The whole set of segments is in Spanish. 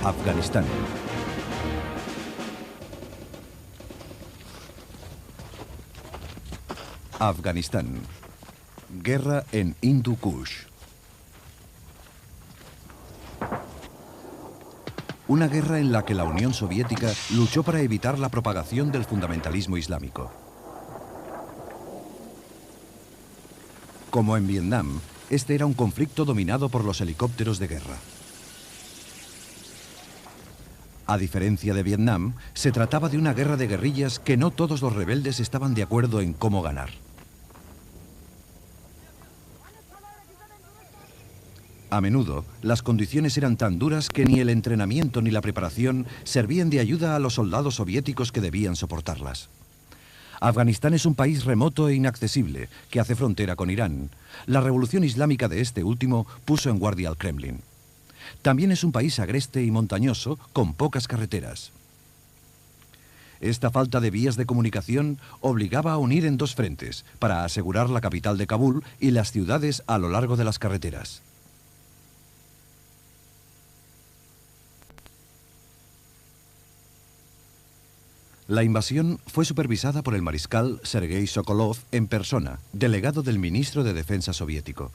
Afganistán. Afganistán. Guerra en Hindu Kush. Una guerra en la que la Unión Soviética luchó para evitar la propagación del fundamentalismo islámico. Como en Vietnam, este era un conflicto dominado por los helicópteros de guerra. A diferencia de Vietnam, se trataba de una guerra de guerrillas que no todos los rebeldes estaban de acuerdo en cómo ganar. A menudo, las condiciones eran tan duras que ni el entrenamiento ni la preparación servían de ayuda a los soldados soviéticos que debían soportarlas. Afganistán es un país remoto e inaccesible que hace frontera con Irán. La revolución islámica de este último puso en guardia al Kremlin. También es un país agreste y montañoso, con pocas carreteras. Esta falta de vías de comunicación obligaba a unir en dos frentes, para asegurar la capital de Kabul y las ciudades a lo largo de las carreteras. La invasión fue supervisada por el mariscal Sergei Sokolov en persona, delegado del ministro de Defensa soviético.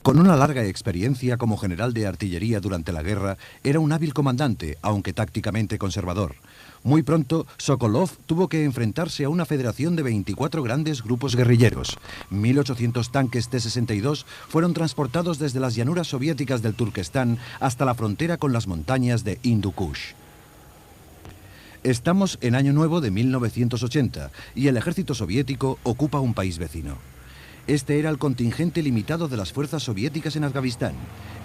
Con una larga experiencia como general de artillería durante la guerra, era un hábil comandante, aunque tácticamente conservador. Muy pronto, Sokolov tuvo que enfrentarse a una federación de 24 grandes grupos guerrilleros. 1.800 tanques T-62 fueron transportados desde las llanuras soviéticas del Turquestán hasta la frontera con las montañas de Hindu Kush. Estamos en Año Nuevo de 1980 y el ejército soviético ocupa un país vecino. Este era el contingente limitado de las fuerzas soviéticas en Afganistán,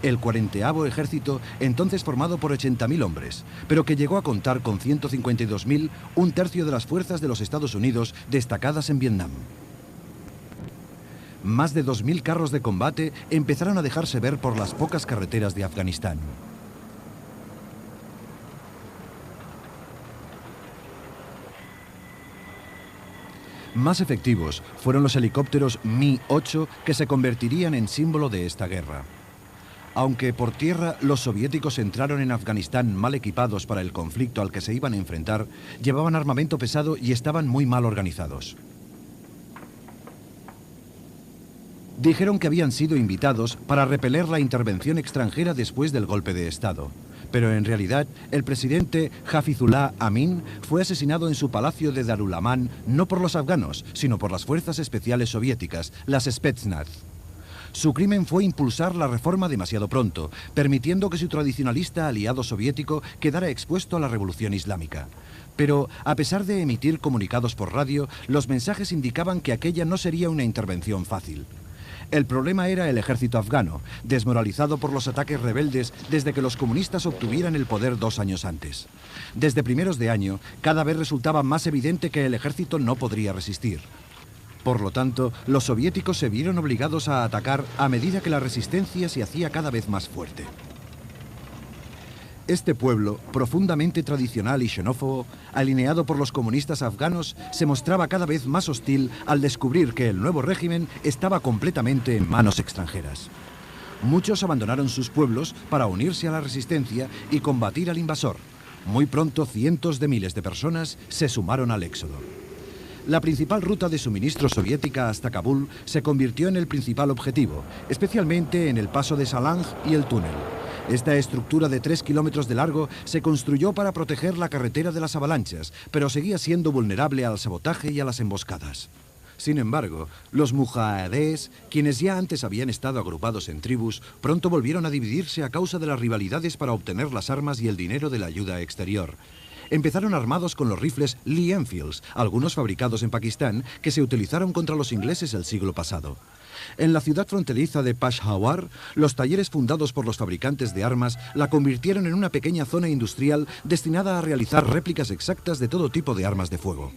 el 40º ejército, entonces formado por 80.000 hombres, pero que llegó a contar con 152.000, un tercio de las fuerzas de los Estados Unidos destacadas en Vietnam. Más de 2.000 carros de combate empezaron a dejarse ver por las pocas carreteras de Afganistán. Más efectivos fueron los helicópteros Mi-8 que se convertirían en símbolo de esta guerra. Aunque por tierra los soviéticos entraron en Afganistán mal equipados para el conflicto al que se iban a enfrentar, llevaban armamento pesado y estaban muy mal organizados. Dijeron que habían sido invitados para repeler la intervención extranjera después del golpe de Estado. Pero en realidad, el presidente Hafizullah Amin fue asesinado en su palacio de Darul-Aman no por los afganos, sino por las fuerzas especiales soviéticas, las Spetsnaz. Su crimen fue impulsar la reforma demasiado pronto, permitiendo que su tradicionalista aliado soviético quedara expuesto a la revolución islámica. Pero, a pesar de emitir comunicados por radio, los mensajes indicaban que aquella no sería una intervención fácil. El problema era el ejército afgano, desmoralizado por los ataques rebeldes desde que los comunistas obtuvieran el poder 2 años antes. Desde primeros de año, cada vez resultaba más evidente que el ejército no podría resistir. Por lo tanto, los soviéticos se vieron obligados a atacar a medida que la resistencia se hacía cada vez más fuerte. Este pueblo, profundamente tradicional y xenófobo, alineado por los comunistas afganos, se mostraba cada vez más hostil al descubrir que el nuevo régimen estaba completamente en manos extranjeras. Muchos abandonaron sus pueblos para unirse a la resistencia y combatir al invasor. Muy pronto, cientos de miles de personas se sumaron al éxodo. La principal ruta de suministro soviética hasta Kabul se convirtió en el principal objetivo, especialmente en el paso de Salang y el túnel. Esta estructura de 3 kilómetros de largo se construyó para proteger la carretera de las avalanchas, pero seguía siendo vulnerable al sabotaje y a las emboscadas. Sin embargo, los mujahedés, quienes ya antes habían estado agrupados en tribus, pronto volvieron a dividirse a causa de las rivalidades para obtener las armas y el dinero de la ayuda exterior. Empezaron armados con los rifles Lee Enfields, algunos fabricados en Pakistán, que se utilizaron contra los ingleses el siglo pasado. En la ciudad fronteriza de Peshawar, los talleres fundados por los fabricantes de armas la convirtieron en una pequeña zona industrial destinada a realizar réplicas exactas de todo tipo de armas de fuego.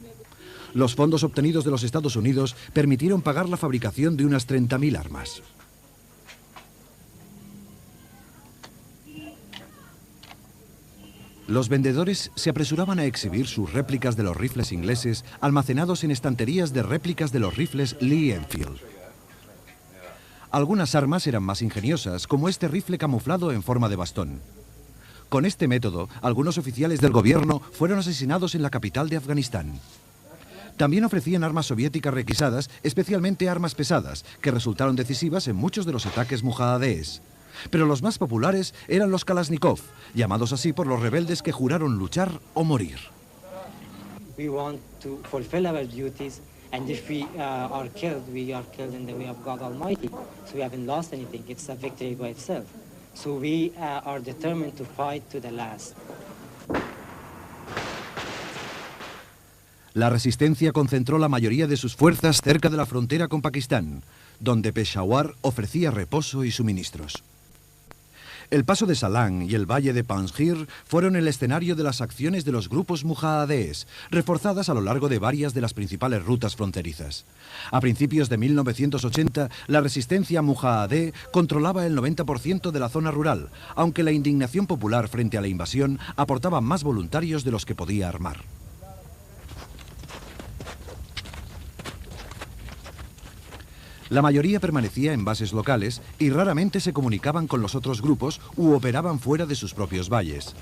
Los fondos obtenidos de los Estados Unidos permitieron pagar la fabricación de unas 30.000 armas. Los vendedores se apresuraban a exhibir sus réplicas de los rifles ingleses almacenados en estanterías de réplicas de los rifles Lee Enfield. Algunas armas eran más ingeniosas, como este rifle camuflado en forma de bastón. Con este método, algunos oficiales del gobierno fueron asesinados en la capital de Afganistán. También ofrecían armas soviéticas requisadas, especialmente armas pesadas, que resultaron decisivas en muchos de los ataques mujahadíes. Pero los más populares eran los Kalashnikov, llamados así por los rebeldes que juraron luchar o morir. We want to fulfill our duties, and if we are killed in the way of God Almighty. So we haven't lost anything. It's a victory by itself. So we are determined to fight to the last. La resistencia concentró la mayoría de sus fuerzas cerca de la frontera con Pakistán, donde Peshawar ofrecía reposo y suministros. El paso de Salang y el valle de Panjshir fueron el escenario de las acciones de los grupos mujahadíes, reforzadas a lo largo de varias de las principales rutas fronterizas. A principios de 1980, la resistencia mujahadí controlaba el 90% de la zona rural, aunque la indignación popular frente a la invasión aportaba más voluntarios de los que podía armar. La mayoría permanecía en bases locales y raramente se comunicaban con los otros grupos u operaban fuera de sus propios valles.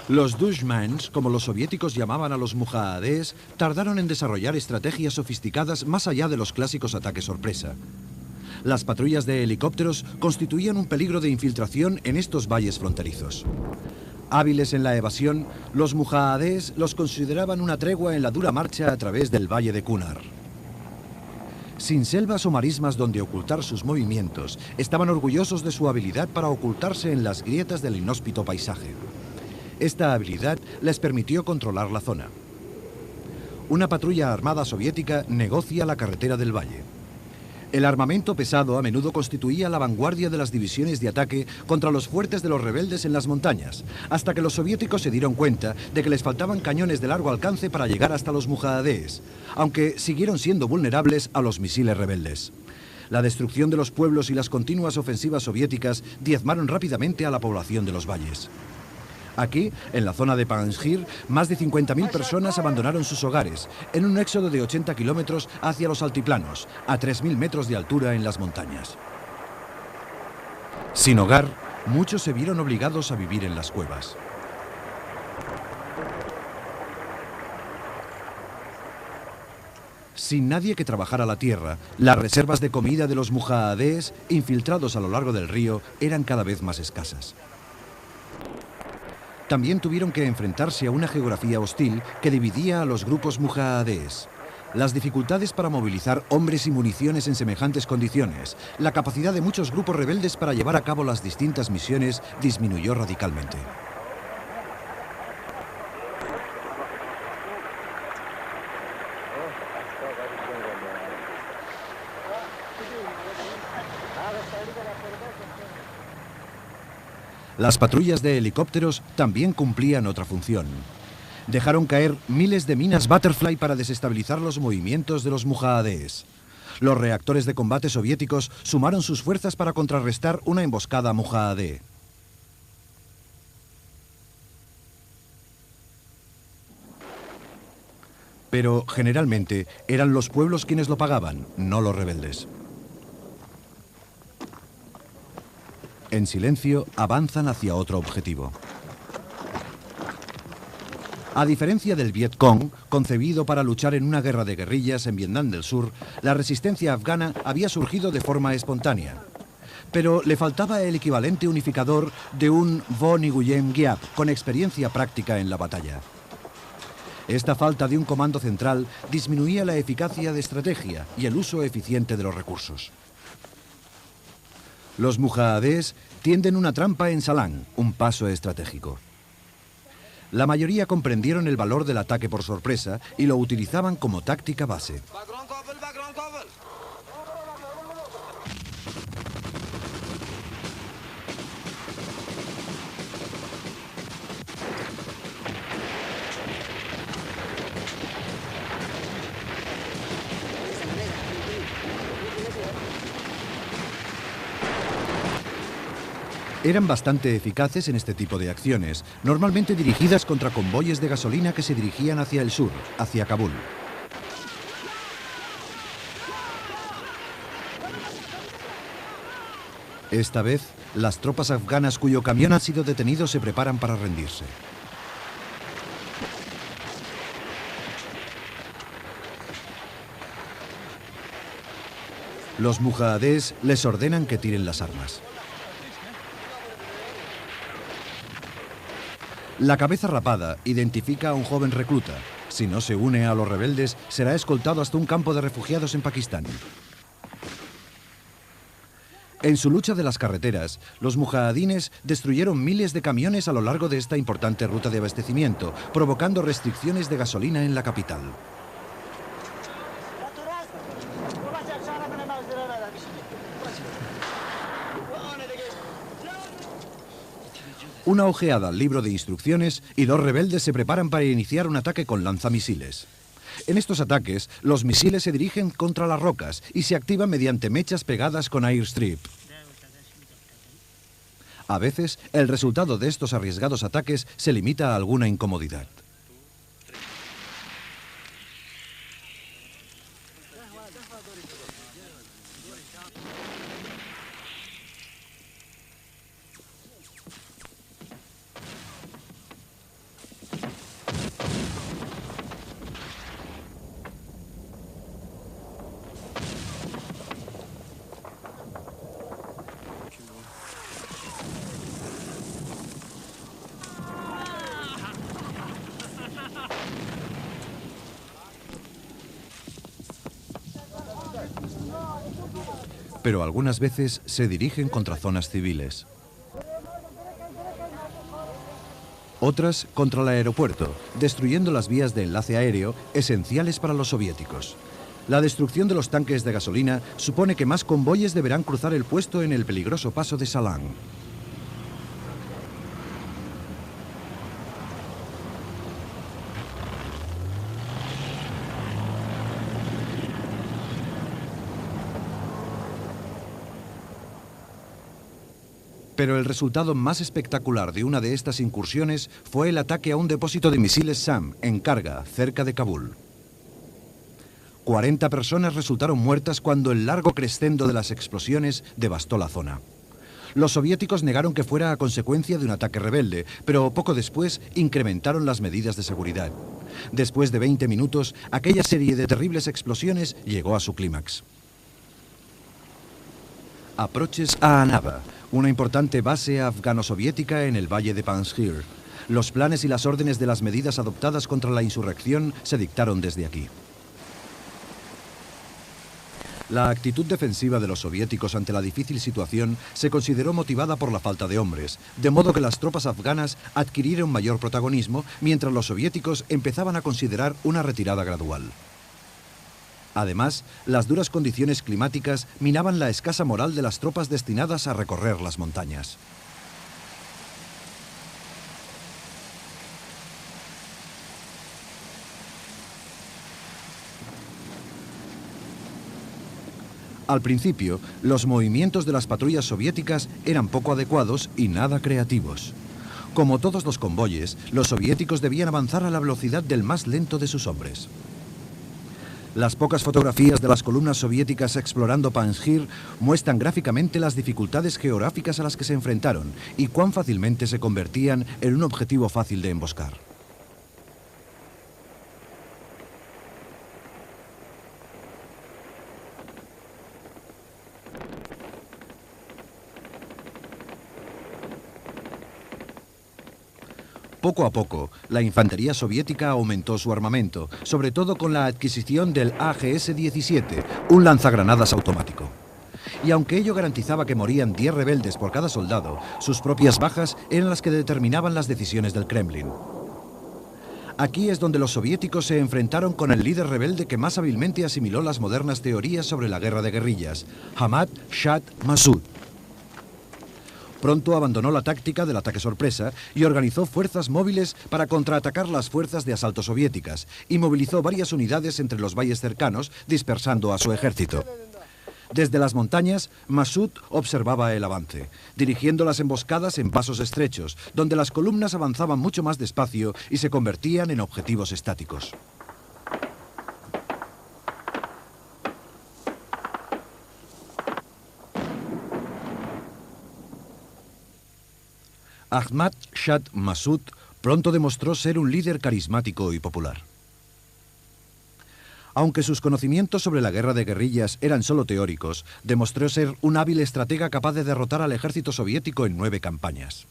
Los dushmans, como los soviéticos llamaban a los mujahadíes, tardaron en desarrollar estrategias sofisticadas más allá de los clásicos ataques sorpresa. Las patrullas de helicópteros constituían un peligro de infiltración en estos valles fronterizos. Hábiles en la evasión, los mujahadíes los consideraban una tregua en la dura marcha a través del valle de Kunar. Sin selvas o marismas donde ocultar sus movimientos, estaban orgullosos de su habilidad para ocultarse en las grietas del inhóspito paisaje. Esta habilidad les permitió controlar la zona. Una patrulla armada soviética negocia la carretera del valle. El armamento pesado a menudo constituía la vanguardia de las divisiones de ataque contra los fuertes de los rebeldes en las montañas, hasta que los soviéticos se dieron cuenta de que les faltaban cañones de largo alcance para llegar hasta los mujahadíes, aunque siguieron siendo vulnerables a los misiles rebeldes. La destrucción de los pueblos y las continuas ofensivas soviéticas diezmaron rápidamente a la población de los valles. Aquí, en la zona de Panjshir, más de 50.000 personas abandonaron sus hogares, en un éxodo de 80 kilómetros hacia los altiplanos, a 3.000 metros de altura en las montañas. Sin hogar, muchos se vieron obligados a vivir en las cuevas. Sin nadie que trabajara la tierra, las reservas de comida de los mujahadíes, infiltrados a lo largo del río, eran cada vez más escasas. También tuvieron que enfrentarse a una geografía hostil que dividía a los grupos mujahadíes. Las dificultades para movilizar hombres y municiones en semejantes condiciones, la capacidad de muchos grupos rebeldes para llevar a cabo las distintas misiones disminuyó radicalmente. Las patrullas de helicópteros también cumplían otra función. Dejaron caer miles de minas Butterfly para desestabilizar los movimientos de los mujahadíes. Los reactores de combate soviéticos sumaron sus fuerzas para contrarrestar una emboscada mujahadí. Pero generalmente eran los pueblos quienes lo pagaban, no los rebeldes. En silencio, avanzan hacia otro objetivo. A diferencia del Vietcong, concebido para luchar en una guerra de guerrillas en Vietnam del Sur, la resistencia afgana había surgido de forma espontánea. Pero le faltaba el equivalente unificador de un Vo Nguyen Giap con experiencia práctica en la batalla. Esta falta de un comando central disminuía la eficacia de estrategia y el uso eficiente de los recursos. Los mujahadíes tienden una trampa en Salang, un paso estratégico. La mayoría comprendieron el valor del ataque por sorpresa y lo utilizaban como táctica base. Eran bastante eficaces en este tipo de acciones, normalmente dirigidas contra convoyes de gasolina que se dirigían hacia el sur, hacia Kabul. Esta vez, las tropas afganas cuyo camión ha sido detenido se preparan para rendirse. Los mujahedés les ordenan que tiren las armas. La cabeza rapada identifica a un joven recluta. Si no se une a los rebeldes, será escoltado hasta un campo de refugiados en Pakistán. En su lucha de las carreteras, los mujahidines destruyeron miles de camiones a lo largo de esta importante ruta de abastecimiento, provocando restricciones de gasolina en la capital. Una ojeada al libro de instrucciones y dos rebeldes se preparan para iniciar un ataque con lanzamisiles. En estos ataques, los misiles se dirigen contra las rocas y se activan mediante mechas pegadas con airstrip. A veces, el resultado de estos arriesgados ataques se limita a alguna incomodidad. Pero algunas veces se dirigen contra zonas civiles. Otras contra el aeropuerto, destruyendo las vías de enlace aéreo esenciales para los soviéticos. La destrucción de los tanques de gasolina supone que más convoyes deberán cruzar el puesto en el peligroso paso de Salan. Pero el resultado más espectacular de una de estas incursiones fue el ataque a un depósito de misiles SAM en carga, cerca de Kabul. 40 personas resultaron muertas cuando el largo crescendo de las explosiones devastó la zona. Los soviéticos negaron que fuera a consecuencia de un ataque rebelde, pero poco después incrementaron las medidas de seguridad. Después de 20 minutos, aquella serie de terribles explosiones llegó a su clímax. Aproches a Anaba, una importante base afgano-soviética en el valle de Panjshir. Los planes y las órdenes de las medidas adoptadas contra la insurrección se dictaron desde aquí. La actitud defensiva de los soviéticos ante la difícil situación se consideró motivada por la falta de hombres, de modo que las tropas afganas adquirieron mayor protagonismo mientras los soviéticos empezaban a considerar una retirada gradual. Además, las duras condiciones climáticas minaban la escasa moral de las tropas destinadas a recorrer las montañas. Al principio, los movimientos de las patrullas soviéticas eran poco adecuados y nada creativos. Como todos los convoyes, los soviéticos debían avanzar a la velocidad del más lento de sus hombres. Las pocas fotografías de las columnas soviéticas explorando Panjshir muestran gráficamente las dificultades geográficas a las que se enfrentaron y cuán fácilmente se convertían en un objetivo fácil de emboscar. Poco a poco, la infantería soviética aumentó su armamento, sobre todo con la adquisición del AGS-17, un lanzagranadas automático. Y aunque ello garantizaba que morían 10 rebeldes por cada soldado, sus propias bajas eran las que determinaban las decisiones del Kremlin. Aquí es donde los soviéticos se enfrentaron con el líder rebelde que más hábilmente asimiló las modernas teorías sobre la guerra de guerrillas, Ahmad Shah Massoud. Pronto abandonó la táctica del ataque sorpresa y organizó fuerzas móviles para contraatacar las fuerzas de asalto soviéticas y movilizó varias unidades entre los valles cercanos, dispersando a su ejército. Desde las montañas, Massoud observaba el avance, dirigiendo las emboscadas en pasos estrechos, donde las columnas avanzaban mucho más despacio y se convertían en objetivos estáticos. Ahmad Shah Massoud pronto demostró ser un líder carismático y popular. Aunque sus conocimientos sobre la guerra de guerrillas eran solo teóricos, demostró ser un hábil estratega capaz de derrotar al ejército soviético en 9 campañas.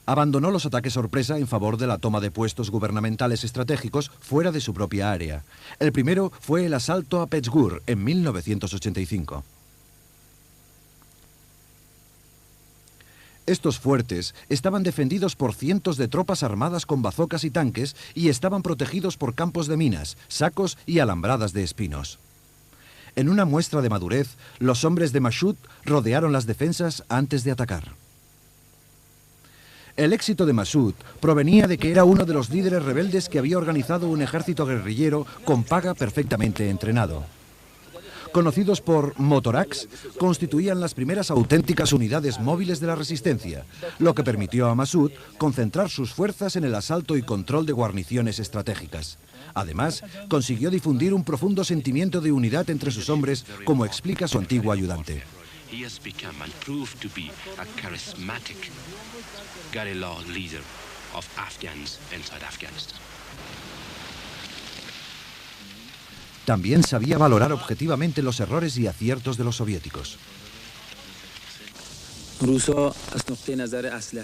Abandonó los ataques sorpresa en favor de la toma de puestos gubernamentales estratégicos fuera de su propia área. El primero fue el asalto a Peshgur en 1985. Estos fuertes estaban defendidos por cientos de tropas armadas con bazocas y tanques y estaban protegidos por campos de minas, sacos y alambradas de espinos. En una muestra de madurez, los hombres de Massoud rodearon las defensas antes de atacar. El éxito de Massoud provenía de que era uno de los líderes rebeldes que había organizado un ejército guerrillero con paga perfectamente entrenado. Conocidos por motoraks, constituían las primeras auténticas unidades móviles de la resistencia, lo que permitió a Massoud concentrar sus fuerzas en el asalto y control de guarniciones estratégicas. Además, consiguió difundir un profundo sentimiento de unidad entre sus hombres, como explica su antiguo ayudante. También sabía valorar objetivamente los errores y aciertos de los soviéticos.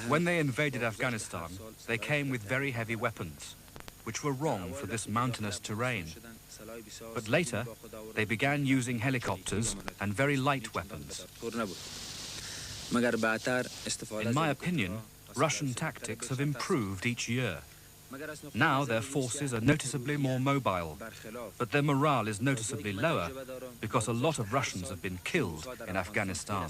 When they invaded Afghanistan, they came with very heavy weapons, which were wrong for this mountainous terrain. But later, they began using helicopters and very light weapons. In my opinion, Russian tactics have improved each year. Now their forces are noticeably more mobile, but their morale is noticeably lower because a lot of Russians have been killed in Afghanistan.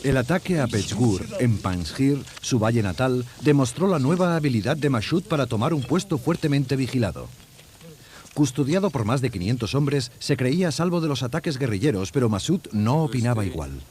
El ataque a Peshgur, en Panjshir, su valle natal, demostró la nueva habilidad de Massoud para tomar un puesto fuertemente vigilado. Custodiado por más de 500 hombres, se creía a salvo de los ataques guerrilleros, pero Massoud no opinaba igual.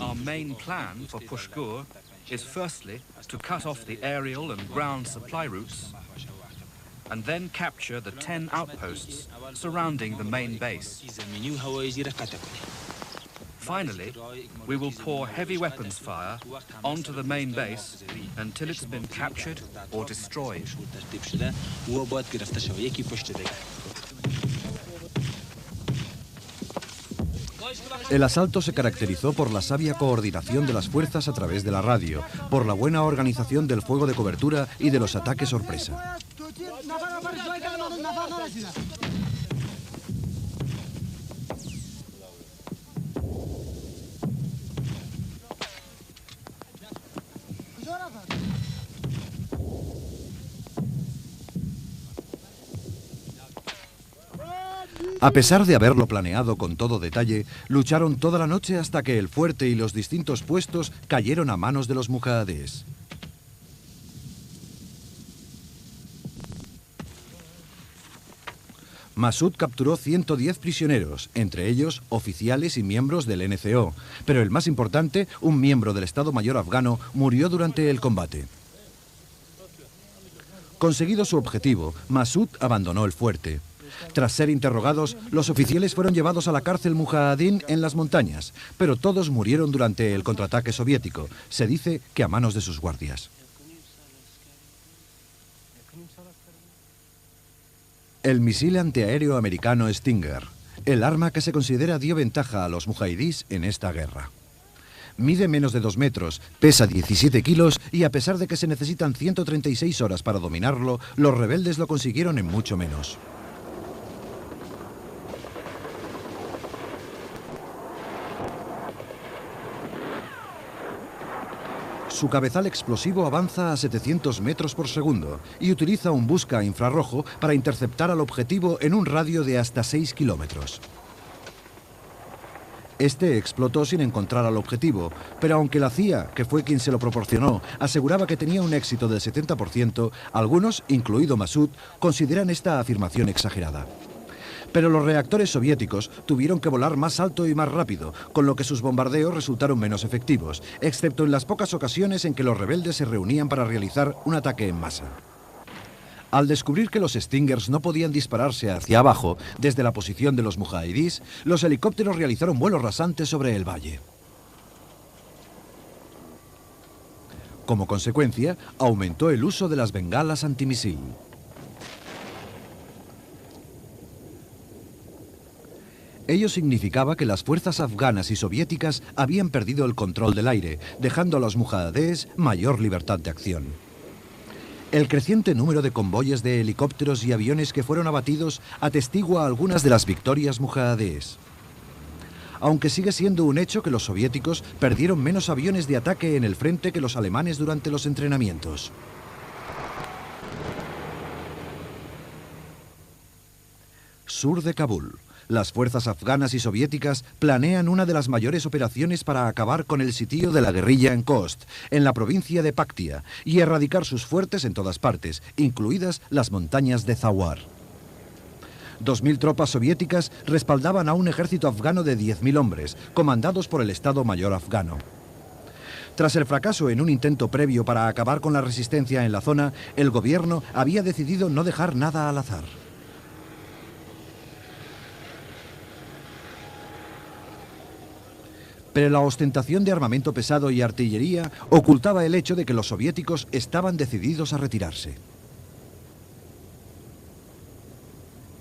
Our main plan for Peshgur is firstly to cut off the aerial and ground supply routes and then capture the 10 outposts surrounding the main base. Finally, we will pour heavy weapons fire onto the main base until it's been captured or destroyed. El asalto se caracterizó por la sabia coordinación de las fuerzas a través de la radio, por la buena organización del fuego de cobertura y de los ataques sorpresa. A pesar de haberlo planeado con todo detalle, lucharon toda la noche hasta que el fuerte y los distintos puestos cayeron a manos de los mujahedíes. Massoud capturó 110 prisioneros, entre ellos oficiales y miembros del NCO, pero el más importante, un miembro del Estado Mayor afgano, murió durante el combate. Conseguido su objetivo, Massoud abandonó el fuerte. Tras ser interrogados, los oficiales fueron llevados a la cárcel mujahedín en las montañas, pero todos murieron durante el contraataque soviético. Se dice que a manos de sus guardias. El misil antiaéreo americano Stinger, el arma que se considera dio ventaja a los mujahidíes en esta guerra. Mide menos de 2 metros, pesa 17 kilos y a pesar de que se necesitan 136 horas para dominarlo, los rebeldes lo consiguieron en mucho menos. su cabezal explosivo avanza a 700 metros por segundo y utiliza un busca infrarrojo para interceptar al objetivo en un radio de hasta 6 kilómetros. Este explotó sin encontrar al objetivo, pero aunque la CIA, que fue quien se lo proporcionó, aseguraba que tenía un éxito del 70%, algunos, incluido Massoud, consideran esta afirmación exagerada. Pero los reactores soviéticos tuvieron que volar más alto y más rápido, con lo que sus bombardeos resultaron menos efectivos, excepto en las pocas ocasiones en que los rebeldes se reunían para realizar un ataque en masa. Al descubrir que los Stingers no podían dispararse hacia abajo desde la posición de los mujahidís, los helicópteros realizaron vuelos rasantes sobre el valle. Como consecuencia, aumentó el uso de las bengalas antimisil. Ello significaba que las fuerzas afganas y soviéticas habían perdido el control del aire, dejando a los mujahidís mayor libertad de acción. El creciente número de convoyes de helicópteros y aviones que fueron abatidos atestigua algunas de las victorias mujahidís. Aunque sigue siendo un hecho que los soviéticos perdieron menos aviones de ataque en el frente que los alemanes durante los entrenamientos. Sur de Kabul. Las fuerzas afganas y soviéticas planean una de las mayores operaciones para acabar con el sitio de la guerrilla en Khost, en la provincia de Paktia, y erradicar sus fuertes en todas partes, incluidas las montañas de Zawar. 2.000 tropas soviéticas respaldaban a un ejército afgano de 10.000 hombres, comandados por el Estado Mayor afgano. Tras el fracaso en un intento previo para acabar con la resistencia en la zona, el gobierno había decidido no dejar nada al azar. Pero la ostentación de armamento pesado y artillería ocultaba el hecho de que los soviéticos estaban decididos a retirarse.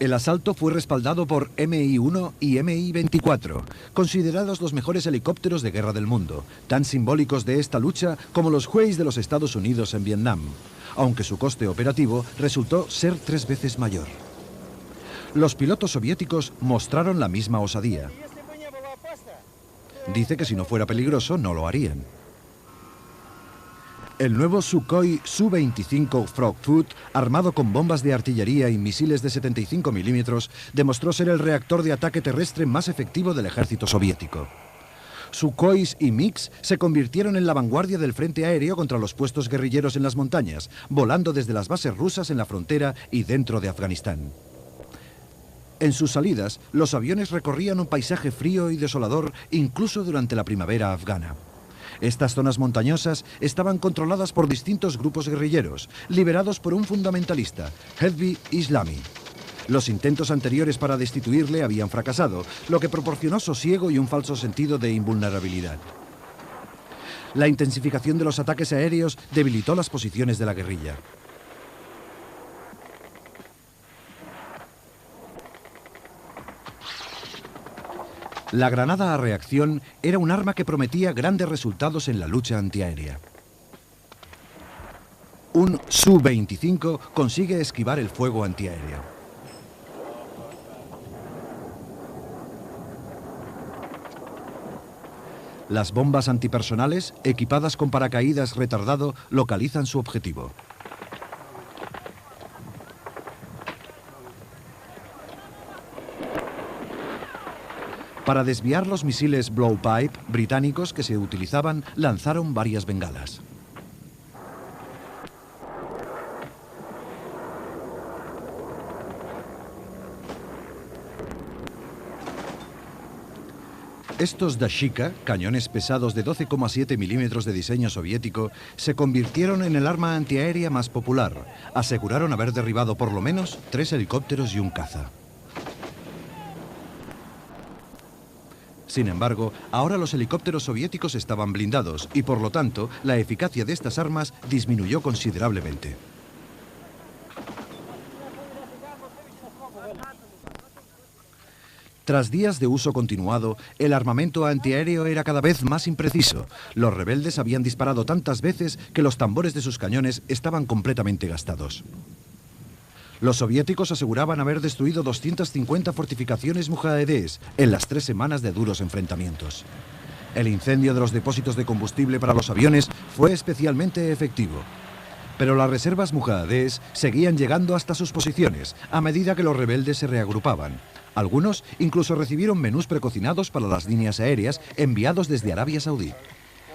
El asalto fue respaldado por Mi-1 y Mi-24, considerados los mejores helicópteros de guerra del mundo, tan simbólicos de esta lucha como los Hueys de los Estados Unidos en Vietnam, aunque su coste operativo resultó ser 3 veces mayor. Los pilotos soviéticos mostraron la misma osadía. Dice que si no fuera peligroso, no lo harían. El nuevo Sukhoi Su-25 Frogfoot, armado con bombas de artillería y misiles de 75 milímetros, demostró ser el reactor de ataque terrestre más efectivo del ejército soviético. Sukhois y MiGs se convirtieron en la vanguardia del frente aéreo contra los puestos guerrilleros en las montañas, volando desde las bases rusas en la frontera y dentro de Afganistán. En sus salidas, los aviones recorrían un paisaje frío y desolador incluso durante la primavera afgana. Estas zonas montañosas estaban controladas por distintos grupos guerrilleros, liderados por un fundamentalista, Hezbi Islami. Los intentos anteriores para destituirle habían fracasado, lo que proporcionó sosiego y un falso sentido de invulnerabilidad. La intensificación de los ataques aéreos debilitó las posiciones de la guerrilla. La granada a reacción era un arma que prometía grandes resultados en la lucha antiaérea. Un Su-25 consigue esquivar el fuego antiaéreo. Las bombas antipersonales, equipadas con paracaídas retardado, localizan su objetivo. Para desviar los misiles Blowpipe británicos que se utilizaban, lanzaron varias bengalas. Estos Dashika, cañones pesados de 12,7 milímetros de diseño soviético, se convirtieron en el arma antiaérea más popular. Aseguraron haber derribado por lo menos 3 helicópteros y un caza. Sin embargo, ahora los helicópteros soviéticos estaban blindados y, por lo tanto, la eficacia de estas armas disminuyó considerablemente. Tras días de uso continuado, el armamento antiaéreo era cada vez más impreciso. Los rebeldes habían disparado tantas veces que los tambores de sus cañones estaban completamente gastados. Los soviéticos aseguraban haber destruido 250 fortificaciones mujahedíes en las 3 semanas de duros enfrentamientos. El incendio de los depósitos de combustible para los aviones fue especialmente efectivo. Pero las reservas mujahedíes seguían llegando hasta sus posiciones a medida que los rebeldes se reagrupaban. Algunos incluso recibieron menús precocinados para las líneas aéreas enviados desde Arabia Saudí.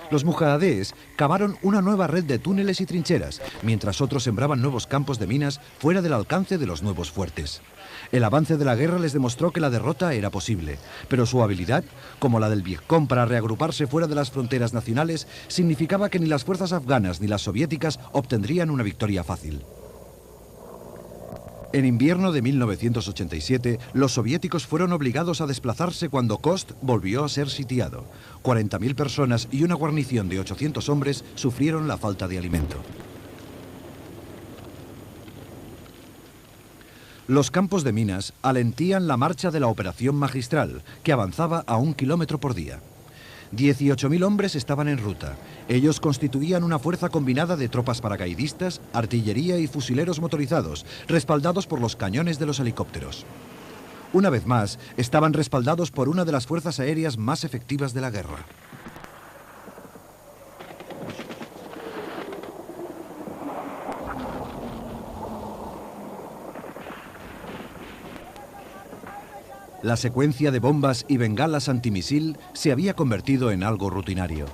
Los mujahedíes cavaron una nueva red de túneles y trincheras, mientras otros sembraban nuevos campos de minas fuera del alcance de los nuevos fuertes. El avance de la guerra les demostró que la derrota era posible, pero su habilidad, como la del Vietcong para reagruparse fuera de las fronteras nacionales, significaba que ni las fuerzas afganas ni las soviéticas obtendrían una victoria fácil. En invierno de 1987, los soviéticos fueron obligados a desplazarse cuando Khost volvió a ser sitiado. 40.000 personas y una guarnición de 800 hombres sufrieron la falta de alimento. Los campos de minas alentían la marcha de la operación magistral, que avanzaba a 1 kilómetro por día. 18.000 hombres estaban en ruta. Ellos constituían una fuerza combinada de tropas paracaidistas, artillería y fusileros motorizados, respaldados por los cañones de los helicópteros. Una vez más, estaban respaldados por una de las fuerzas aéreas más efectivas de la guerra. La secuencia de bombas y bengalas antimisil se había convertido en algo rutinario.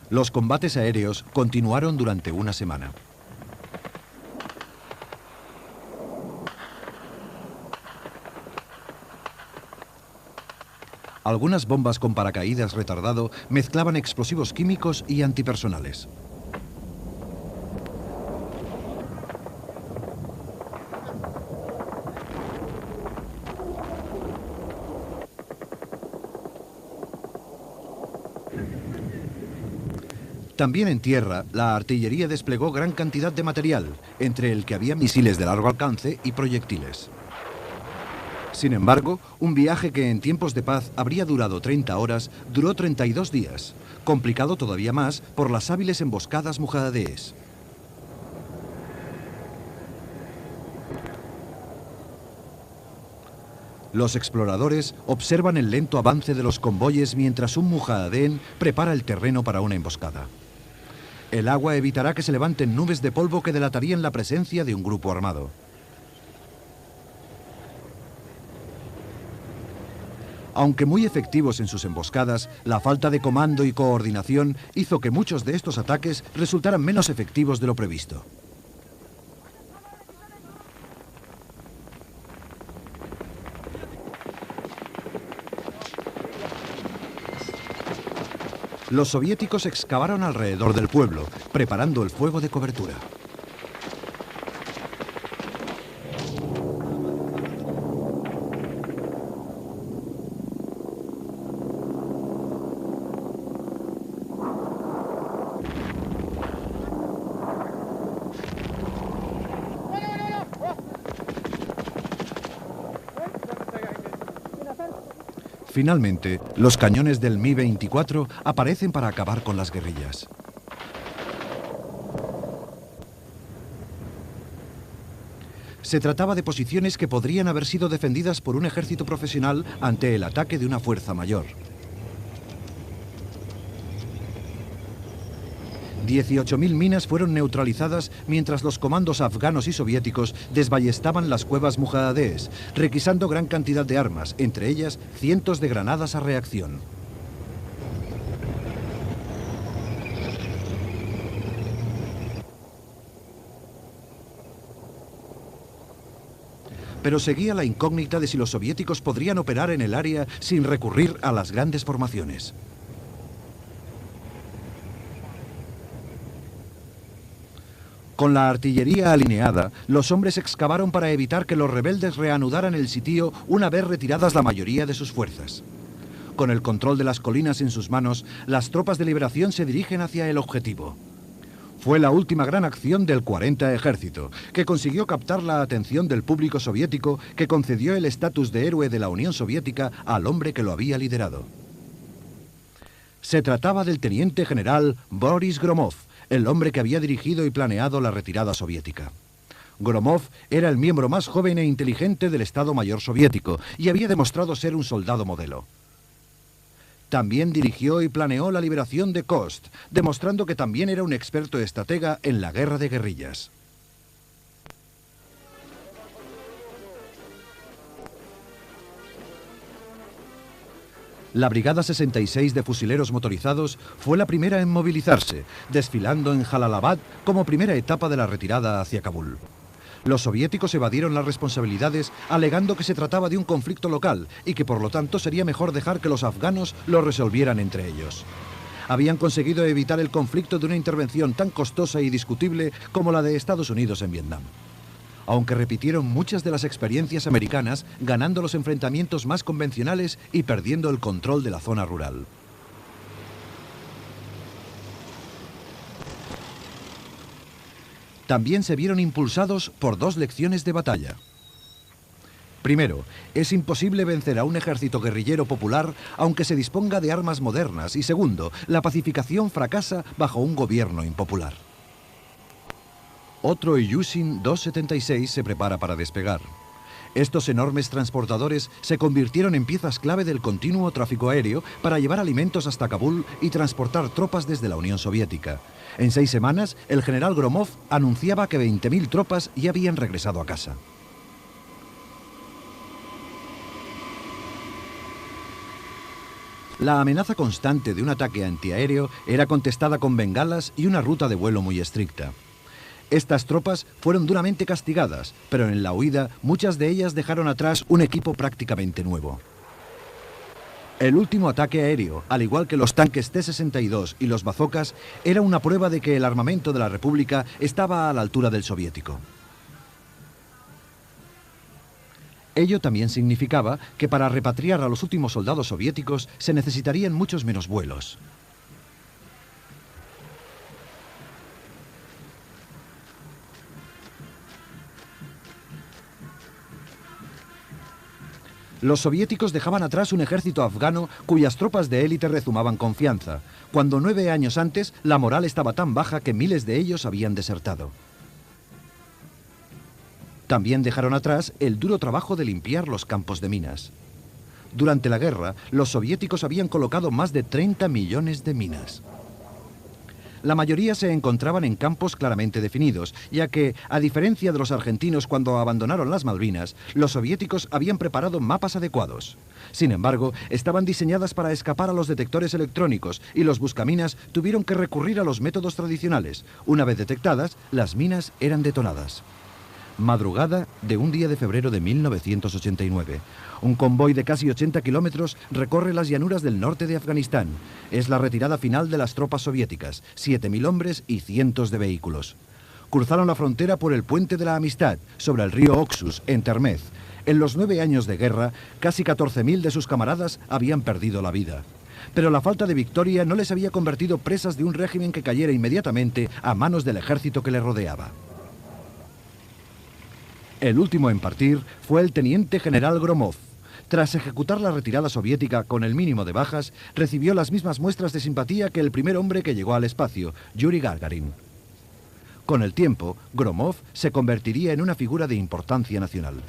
Los combates aéreos continuaron durante una semana. Algunas bombas con paracaídas retardado mezclaban explosivos químicos y antipersonales. También en tierra, la artillería desplegó gran cantidad de material, entre el que había misiles de largo alcance y proyectiles. Sin embargo, un viaje que en tiempos de paz habría durado 30 horas, duró 32 días, complicado todavía más por las hábiles emboscadas mujahedíes. Los exploradores observan el lento avance de los convoyes mientras un mujahedí prepara el terreno para una emboscada. El agua evitará que se levanten nubes de polvo que delatarían la presencia de un grupo armado. Aunque muy efectivos en sus emboscadas, la falta de comando y coordinación hizo que muchos de estos ataques resultaran menos efectivos de lo previsto. Los soviéticos excavaron alrededor del pueblo, preparando el fuego de cobertura. Finalmente, los cañones del Mi-24 aparecen para acabar con las guerrillas. Se trataba de posiciones que podrían haber sido defendidas por un ejército profesional ante el ataque de una fuerza mayor. 18.000 minas fueron neutralizadas mientras los comandos afganos y soviéticos desballestaban las cuevas mujahedíes, requisando gran cantidad de armas, entre ellas cientos de granadas a reacción. Pero seguía la incógnita de si los soviéticos podrían operar en el área sin recurrir a las grandes formaciones. Con la artillería alineada, los hombres excavaron para evitar que los rebeldes reanudaran el sitio una vez retiradas la mayoría de sus fuerzas. Con el control de las colinas en sus manos, las tropas de liberación se dirigen hacia el objetivo. Fue la última gran acción del 40 Ejército, que consiguió captar la atención del público soviético, que concedió el estatus de héroe de la Unión Soviética al hombre que lo había liderado. Se trataba del teniente general Boris Gromov, el hombre que había dirigido y planeado la retirada soviética. Gromov era el miembro más joven e inteligente del Estado Mayor soviético y había demostrado ser un soldado modelo. También dirigió y planeó la liberación de Kost, demostrando que también era un experto estratega en la guerra de guerrillas. La Brigada 66 de Fusileros Motorizados fue la primera en movilizarse, desfilando en Jalalabad como primera etapa de la retirada hacia Kabul. Los soviéticos evadieron las responsabilidades alegando que se trataba de un conflicto local y que por lo tanto sería mejor dejar que los afganos lo resolvieran entre ellos. Habían conseguido evitar el conflicto de una intervención tan costosa y discutible como la de Estados Unidos en Vietnam. Aunque repitieron muchas de las experiencias americanas, ganando los enfrentamientos más convencionales y perdiendo el control de la zona rural. También se vieron impulsados por dos lecciones de batalla. Primero, es imposible vencer a un ejército guerrillero popular aunque se disponga de armas modernas. Y segundo, la pacificación fracasa bajo un gobierno impopular. Otro Ilyushin 276 se prepara para despegar. Estos enormes transportadores se convirtieron en piezas clave del continuo tráfico aéreo para llevar alimentos hasta Kabul y transportar tropas desde la Unión Soviética. En 6 semanas, el general Gromov anunciaba que 20.000 tropas ya habían regresado a casa. La amenaza constante de un ataque antiaéreo era contestada con bengalas y una ruta de vuelo muy estricta. Estas tropas fueron duramente castigadas, pero en la huida muchas de ellas dejaron atrás un equipo prácticamente nuevo. El último ataque aéreo, al igual que los tanques T-62 y los bazookas, era una prueba de que el armamento de la República estaba a la altura del soviético. Ello también significaba que para repatriar a los últimos soldados soviéticos se necesitarían muchos menos vuelos. Los soviéticos dejaban atrás un ejército afgano cuyas tropas de élite rezumaban confianza, cuando 9 años antes la moral estaba tan baja que miles de ellos habían desertado. También dejaron atrás el duro trabajo de limpiar los campos de minas. Durante la guerra, los soviéticos habían colocado más de 30 millones de minas. La mayoría se encontraban en campos claramente definidos, ya que, a diferencia de los argentinos cuando abandonaron las Malvinas, los soviéticos habían preparado mapas adecuados. Sin embargo, estaban diseñadas para escapar a los detectores electrónicos y los buscaminas tuvieron que recurrir a los métodos tradicionales. Una vez detectadas, las minas eran detonadas. Madrugada de un día de febrero de 1989. Un convoy de casi 80 kilómetros recorre las llanuras del norte de Afganistán. Es la retirada final de las tropas soviéticas, 7.000 hombres y cientos de vehículos. Cruzaron la frontera por el Puente de la Amistad, sobre el río Oxus, en Termez. En los 9 años de guerra, casi 14.000 de sus camaradas habían perdido la vida. Pero la falta de victoria no les había convertido presas de un régimen que cayera inmediatamente a manos del ejército que le rodeaba. El último en partir fue el teniente general Gromov. Tras ejecutar la retirada soviética con el mínimo de bajas, recibió las mismas muestras de simpatía que el primer hombre que llegó al espacio, Yuri Gagarin. Con el tiempo, Gromov se convertiría en una figura de importancia nacional.